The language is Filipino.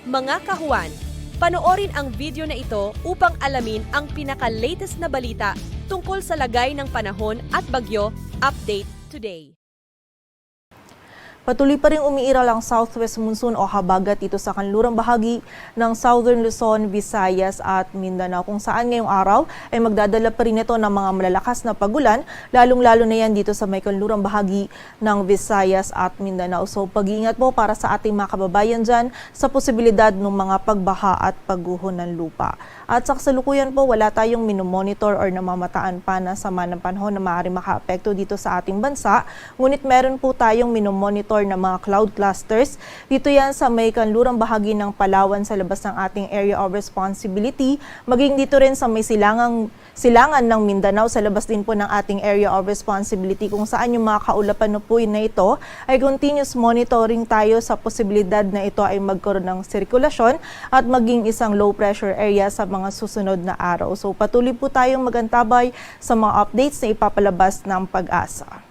Mga kahuan, panoorin ang video na ito upang alamin ang pinaka-latest na balita tungkol sa lagay ng panahon at bagyo. Update today. Patuloy pa rin umiiral ang southwest monsoon o habagat dito sa kanlurang bahagi ng Southern Luzon, Visayas at Mindanao, kung saan ngayong araw ay magdadala pa rin ito ng mga malalakas na pagulan, lalong-lalo na yan dito sa may kanlurang bahagi ng Visayas at Mindanao. So pag-iingat po para sa ating mga kababayan dyan sa posibilidad ng mga pagbaha at pagguho ng lupa. At sa kasalukuyan po, wala tayong minomonitor or namamataan pa na sama ng panahon na maaaring makaapekto dito sa ating bansa. Ngunit meron po tayong minomonitor ng mga cloud clusters. Dito yan sa may kanlurang bahagi ng Palawan sa labas ng ating area of responsibility. Maging dito rin sa may silangan ng Mindanao sa labas din po ng ating area of responsibility, kung saan yung mga kaulapan po na ito ay continuous monitoring tayo sa posibilidad na ito ay magkaroon ng sirkulasyon at maging isang low pressure area sa mga susunod na araw. So patuloy po tayong magantabay sa mga updates na ipapalabas ng Pag-asa.